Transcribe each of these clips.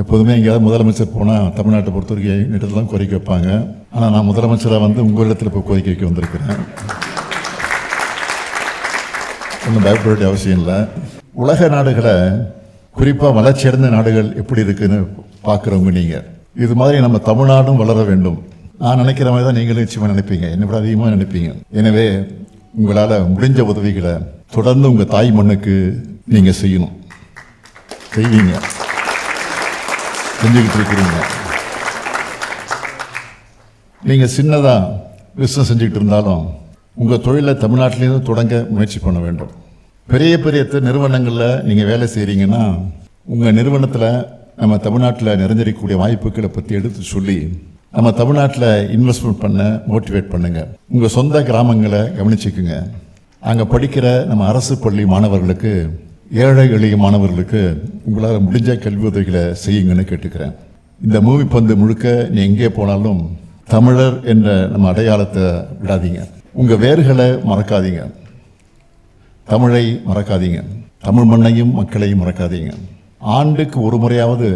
எப்போதுமே எங்கேயாவது முதலமைச்சர் போனால் தமிழ்நாட்டை பொறுத்த வரைக்கும் என்கிட்ட தான் கோரிக்கை வைப்பாங்க. ஆனால் நான் முதலமைச்சராக வந்து உங்களிடத்தில் இப்போ கோரிக்கை வைக்க வந்திருக்கிறேன். ஒன்றும் பயப்பட வேண்டிய அவசியம் இல்லை. உலக நாடுகளை குறிப்பாக வளர்ச்சியடைந்த நாடுகள் எப்படி இருக்குன்னு பார்க்குறவங்க நீங்கள், இது மாதிரி நம்ம தமிழ்நாடும் வளர வேண்டும். நான் நினைக்கிற மாதிரி தான் நீங்களும் நிச்சயமாக நினைப்பீங்க, என்னை விட அதிகமாக நினைப்பீங்க. எனவே உங்களால் முடிஞ்ச உதவிகளை தொடர்ந்து உங்கள் தாய் மண்ணுக்கு நீங்கள் செய்யணும், செய்வீங்க, செஞ்சுக்கிட்டு இருக்கிறீங்க. நீங்கள் சின்னதாக பிஸ்னஸ் செஞ்சுக்கிட்டு இருந்தாலும் உங்கள் தொழிலை தமிழ்நாட்டிலேருந்து தொடங்க முயற்சி பண்ண வேண்டும். பெரிய பெரிய நிறுவனங்களில் நீங்கள் வேலை செய்கிறீங்கன்னா உங்கள் நிறுவனத்தில் நம்ம தமிழ்நாட்டில் நிறைஞ்சிருக்கக்கூடிய வாய்ப்புகளை பற்றி எடுத்து சொல்லி நம்ம தமிழ்நாட்டில் இன்வெஸ்ட்மெண்ட் பண்ண மோட்டிவேட் பண்ணுங்கள். உங்கள் சொந்த கிராமங்களை கவனிச்சுக்குங்க. அங்கே படிக்கிற நம்ம அரசு பள்ளி மாணவர்களுக்கு, ஏழை எளிய மாணவர்களுக்கு உங்களால் முடிஞ்ச கல்வி உதவிகளை செய்யுங்கன்னு கேட்டுக்கிறேன். இந்த மூவி பந்து முழுக்க நீ எங்கே போனாலும் தமிழர் என்ற நம்ம அடையாளத்தை விடாதீங்க. உங்கள் வேர்களை மறக்காதீங்க, தமிழை மறக்காதீங்க, தமிழ் மண்ணையும் மக்களையும் மறக்காதீங்க. ஆண்டுக்கு ஒரு முறையாவது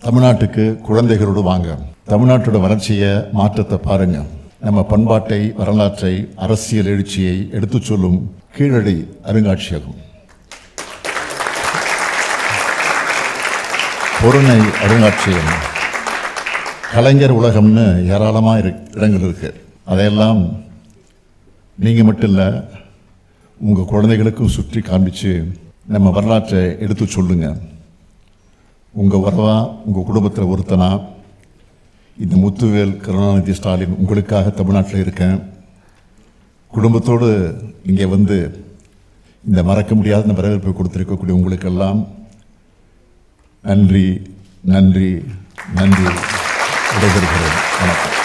தமிழ்நாட்டுக்கு குழந்தைகளோடு வாங்க. தமிழ்நாட்டோட வளர்ச்சியை, மாற்றத்தை பாருங்க. நம்ம பண்பாட்டை, வரலாற்றை, அரசியல் எழுச்சியை எடுத்துச் சொல்லும் கீழடி அருங்காட்சியகம், பொருணை அருங்காட்சியகம், கலைஞர் உலகம்னு ஏராளமாக இடங்கள் இருக்கு. அதையெல்லாம் நீங்கள் மட்டும் இல்லை, உங்கள் குழந்தைகளுக்கும் சுற்றி காண்பிச்சு நம்ம வரலாற்றை எடுத்து சொல்லுங்க. உங்கள் வரவா, உங்கள் குடும்பத்தில் ஒருத்தனா இந்த முத்துவேல் கருணாநிதி ஸ்டாலின் உங்களுக்காக தமிழ்நாட்டில் இருக்கேன். குடும்பத்தோடு இங்கே வந்து இந்த மறக்க முடியாத வரவேற்பை கொடுத்திருக்கக்கூடிய உங்களுக்கெல்லாம் நன்றி, நன்றி, நன்றி. விடைபெறுகிறேன். வணக்கம்.